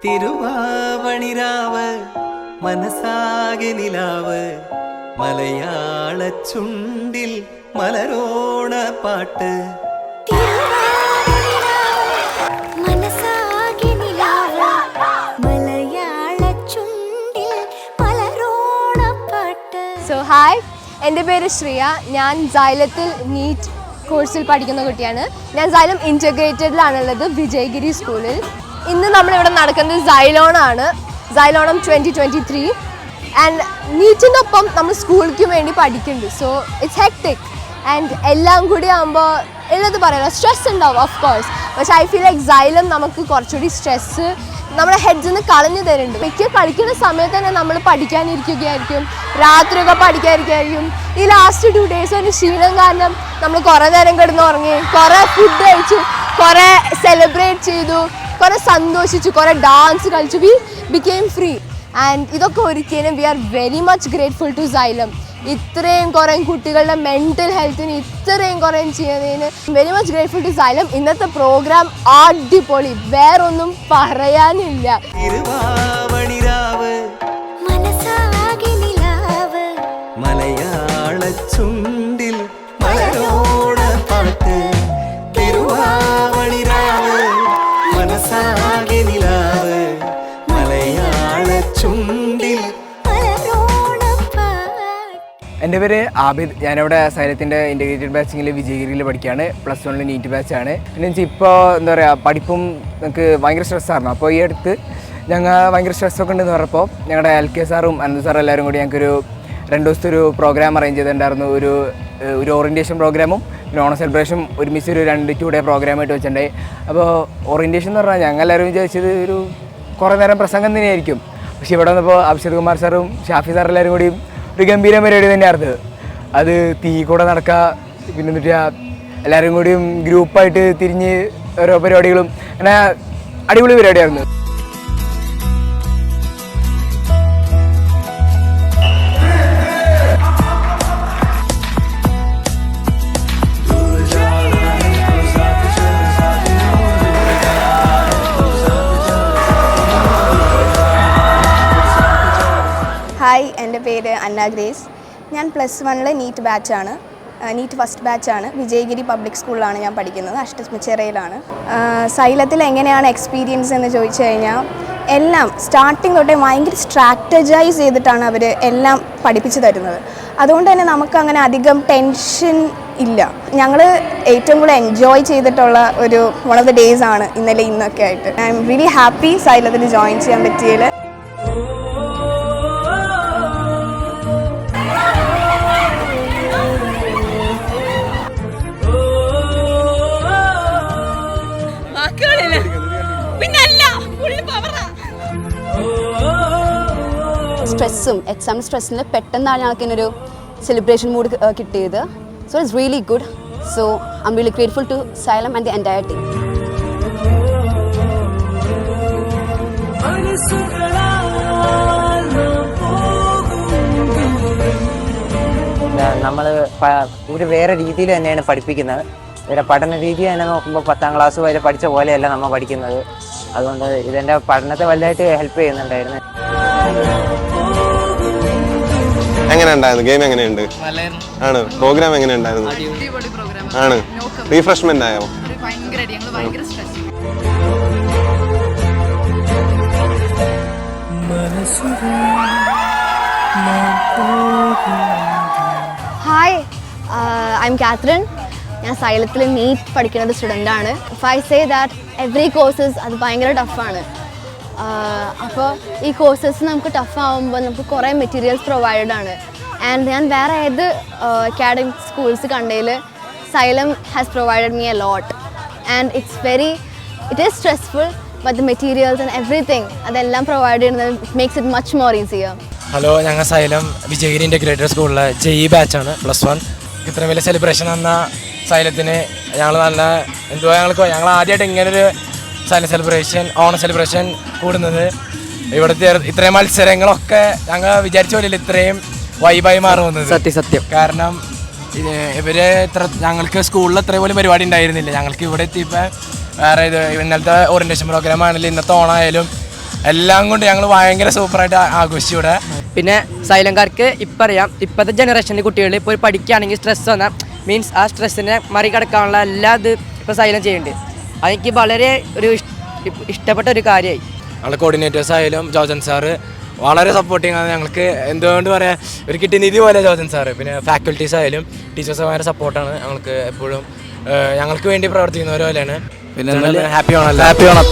തിരുവാവണിരാവ് മനസാകെ നിലാവ് മലയാള ചുണ്ടിൽ മലരോണ പാട്ട് സോ ഹായ്, എൻ്റെ പേര് ശ്രിയ. ഞാൻ Xylemത്തിൽ നീറ്റ് കോഴ്സിൽ പഠിക്കുന്ന കുട്ടിയാണ്. ഞാൻ Xylem ഇൻറ്റഗ്രേറ്റഡിലാണുള്ളത്, വിജയഗിരി സ്കൂളിൽ. ഇന്ന് നമ്മളിവിടെ നടക്കുന്നത് Xyloമാണ്, Xyloണം 2023. ആൻഡ് നീറ്റിൻ്റെ ഒപ്പം നമ്മൾ സ്കൂളിലേക്ക് വേണ്ടി പഠിക്കുന്നുണ്ട്. സോ ഇറ്റ്സ് ഹെക്ടിക് ആൻഡ് എല്ലാം കൂടി ആകുമ്പോൾ ഉള്ളത് പറയാം, സ്ട്രെസ് ഉണ്ടാവും ഓഫ് കോഴ്സ്. പക്ഷേ ഐ ഫീൽ ലൈക്ക് Xylem നമുക്ക് കുറച്ചുകൂടി സ്ട്രെസ്സ് നമ്മുടെ ഹെഡ്സിൽ നിന്ന് കളഞ്ഞു തരുന്നുണ്ട്. മിക്ക കളിക്കുന്ന സമയത്ത് തന്നെ നമ്മൾ പഠിക്കാനിരിക്കുകയായിരിക്കും, രാത്രിയൊക്കെ പഠിക്കാനിരിക്കുകയായിരിക്കും. ഈ ലാസ്റ്റ് 2 days ഒരു ക്ഷീണം കാരണം നമ്മൾ കുറേ നേരം കിടന്ന് ഉറങ്ങി, കുറേ ഫുഡ് കഴിച്ചു, കുറേ സെലിബ്രേറ്റ് ചെയ്തു, കുറേ സന്തോഷിച്ചു, കുറേ ഡാൻസ് കളിച്ചു. വി ബിക്കെയിം ഫ്രീ ആൻഡ് ഇതൊക്കെ ഒരിക്കലും we are very much grateful to Xylem. ഇത്രയും കുറേ കുട്ടികളുടെ മെൻ്റൽ ഹെൽത്തിന് ഇത്രയും കുറേ ചെയ്യുന്നതിന് very much grateful to Xylem. ഇന്നത്തെ പ്രോഗ്രാം അടിപൊളി, വേറൊന്നും പറയാനില്ല. മലയാള ചുണ്ടിൽ മലരോണ പാട്ട് തിരുവാവണിരാവ് മനസാകെ നിലാവ് മലയാള ചുണ്ടിൽ. എൻ്റെ പേര് ആബിദ്. ഞാനിവിടെ Xylemത്തിൻ്റെ ഇൻറ്റഗ്രേറ്റഡ് ബാച്ചിങ്ങിൽ വിജയഗിരിയിൽ പഠിക്കുകയാണ്. +1 നീറ്റ് ബാച്ചാണ്. പിന്നെ വെച്ചാൽ ഇപ്പോൾ എന്താ പറയുക, പഠിപ്പും നമുക്ക് ഭയങ്കര സ്ട്രെസ്സായിരുന്നു. അപ്പോൾ ഈ അടുത്ത് ഞങ്ങൾ ഭയങ്കര സ്ട്രെസ്സൊക്കെ ഉണ്ടെന്ന് പറഞ്ഞപ്പോൾ ഞങ്ങളുടെ LK സാറും അനന്ത് സാറും എല്ലാവരും കൂടി ഞങ്ങൾക്കൊരു 2 ദിവസത്തെ ഒരു പ്രോഗ്രാം അറേഞ്ച് ചെയ്തിട്ടുണ്ടായിരുന്നു. ഒരു ഓറിയൻറ്റേഷൻ പ്രോഗ്രാമും പിന്നെ ഓണം സെലിബ്രേഷൻ ഒരുമിച്ച് ഒരു 2 day പ്രോഗ്രാമായിട്ട് വെച്ചിട്ടുണ്ടായി. അപ്പോൾ ഓറിയൻറ്റേഷൻ എന്ന് പറഞ്ഞാൽ ഞങ്ങൾ എല്ലാവരും വിചാരിച്ചത് ഒരു കുറേ നേരം പ്രസംഗം തന്നെയായിരിക്കും. പക്ഷേ ഇവിടെ വന്നപ്പോൾ അഭിഷേക് കുമാർ സാറും ഷാഫി സാറും എല്ലാവരും കൂടിയും ഒരു ഗംഭീര പരിപാടി തന്നെയായിരുന്നു. അത് തീ കൂടെ നടക്കുക, പിന്നെ എന്നിട്ട് എല്ലാവരും കൂടിയും ഗ്രൂപ്പായിട്ട് തിരിഞ്ഞ് ഓരോ പരിപാടികളും അങ്ങനെ അടിപൊളി പരിപാടിയായിരുന്നു. ഹായ്, എൻ്റെ പേര് അന്ന ഗ്രേസ്. ഞാൻ +1 നീറ്റ് ബാച്ചാണ്, നീറ്റ് ഫസ്റ്റ് ബാച്ചാണ്. വിജയഗിരി പബ്ലിക് സ്കൂളിലാണ് ഞാൻ പഠിക്കുന്നത്, അഷ്ടമിച്ചിറയിലാണ്. Xylemത്തിൽ എങ്ങനെയാണ് എക്സ്പീരിയൻസ് എന്ന് ചോദിച്ചു കഴിഞ്ഞാൽ എല്ലാം സ്റ്റാർട്ടിങ് തൊട്ടേ ഭയങ്കര സ്ട്രാറ്റജൈസ് ചെയ്തിട്ടാണ് അവർ എല്ലാം പഠിപ്പിച്ചു തരുന്നത്. അതുകൊണ്ട് തന്നെ നമുക്ക് അങ്ങനെ അധികം ടെൻഷൻ ഇല്ല. ഞങ്ങൾ ഏറ്റവും കൂടുതൽ എൻജോയ് ചെയ്തിട്ടുള്ള ഒരു വൺ ഓഫ് ദ ഡേയ്സ് ആണ് ഇന്നലെ ഇന്നൊക്കെ ആയിട്ട്. ഐ എം റിയലി ഹാപ്പി Xylemത്തിൽ ജോയിൻ ചെയ്യാൻ പറ്റിയതിൽ. സ്ട്രെസ്സും എക്സാം സ്ട്രെസ്സിന് പെട്ടെന്നാണ് ഞങ്ങൾക്ക് ഇങ്ങനൊരു സെലിബ്രേഷൻ മൂഡ് കിട്ടിയത്. So it's really good. So I am really grateful to Xylem and the entire team. നമ്മൾ ഒരു വേറെ രീതിയിൽ തന്നെയാണ് പഠിപ്പിക്കുന്നത്. ഇവരെ പഠന രീതി തന്നെ നോക്കുമ്പോൾ 10ാം ക്ലാസ് വരെ പഠിച്ച പോലെയല്ല നമ്മൾ പഠിക്കുന്നത്. അതുകൊണ്ട് ഇതെൻ്റെ പഠനത്തെ വലുതായിട്ട് ഹെൽപ്പ് ചെയ്യുന്നുണ്ടായിരുന്നു. എങ്ങനെ ഉണ്ടായിരുന്നു? ഗെയിം എങ്ങനെയുണ്ട്? ആണ്. പ്രോഗ്രാം എങ്ങനെ ഉണ്ടായിരുന്നു? ആണ്. റീഫ്രഷ്മെന്റ് ആയോ? Hi, I am Catherine. ഞാൻ Xylemത്തിൽ നീറ്റ് പഠിക്കുന്ന ഒരു സ്റ്റുഡൻ്റാണ്. If I say that every courses അത് ഭയങ്കര ടഫാണ്. അപ്പോൾ ഈ കോഴ്സസ് നമുക്ക് ടഫ് ആകുമ്പോൾ നമുക്ക് കുറേ മെറ്റീരിയൽസ് പ്രൊവൈഡഡ് ആണ്. ആൻഡ് ഞാൻ വേറെ ഏത് അക്കാഡമിക് സ്കൂൾസ് കണ്ടതിൽ Xylem has provided me a lot. And it is stressful but the materials and everything അതെല്ലാം പ്രൊവൈഡ് ചെയ്യുന്നത് makes it much more easier. Hello, ഞങ്ങൾ Xylem വിജയഗിരി ഇൻറ്റഗ്രേറ്റഡ് സ്കൂളിലെ JE ബാച്ചാണ്, +1. ഇത്ര വലിയ സെലിബ്രേഷൻ വന്ന Xylemത്തിന് ഞങ്ങൾ നല്ല ഞങ്ങൾ ആദ്യമായിട്ട് ഇങ്ങനൊരു ഓണം സെലിബ്രേഷൻ കൂടുന്നത്. ഇവിടുത്തെ ഇത്രയും മത്സരങ്ങളൊക്കെ ഞങ്ങൾ വിചാരിച്ച പോലെയല്ല ഇത്രയും വൈബായി മാറുന്നത്. സത്യം. കാരണം ഞങ്ങൾക്ക് സ്കൂളിൽ അത്രയും പോലും പരിപാടി ഉണ്ടായിരുന്നില്ല. ഞങ്ങൾക്ക് ഇവിടെ എത്തിയപ്പോൾ വേറെ ഇത് ഇന്നലത്തെ ഓറിയൻറ്റേഷൻ പ്രോഗ്രാം ആണെങ്കിലും ഇന്നത്തെ ഓണായാലും എല്ലാം കൊണ്ട് ഞങ്ങൾ ഭയങ്കര സൂപ്പറായിട്ട് ആഘോഷിച്ചു ഇവിടെ. പിന്നെ സൈലംകാർക്ക് ഇപ്പം അറിയാം, ഇപ്പോഴത്തെ ജനറേഷനിൽ കുട്ടികൾ ഇപ്പോൾ പഠിക്കുകയാണെങ്കിൽ സ്ട്രെസ് വന്നാൽ മീൻസ് ആ സ്ട്രെസ്സിനെ മറികടക്കാനുള്ള എല്ലാ ഇത് ഇപ്പോൾ സൈലം ചെയ്യുന്നുണ്ട്. അതെനിക്ക് വളരെ ഒരു ഇഷ്ടപ്പെട്ട ഒരു കാര്യമായി. ഞങ്ങൾ കോർഡിനേറ്റേഴ്സ് ആയാലും ജോജൻ സാറ് വളരെ സപ്പോർട്ടിങ് ആണ് ഞങ്ങൾക്ക്. എന്തുകൊണ്ട് പറയാം, ഒരു കിട്ടിനിധി പോലെ ജോജൻ സാറ്. പിന്നെ ഫാക്കൽറ്റീസ് ആയാലും ടീച്ചേഴ്സ് ഭയങ്കര സപ്പോർട്ടാണ് ഞങ്ങൾക്ക് എപ്പോഴും. ഞങ്ങൾക്ക് വേണ്ടി പ്രവർത്തിക്കുന്നവർ പോലെയാണ്. പിന്നെ ഹാപ്പി ഓണം.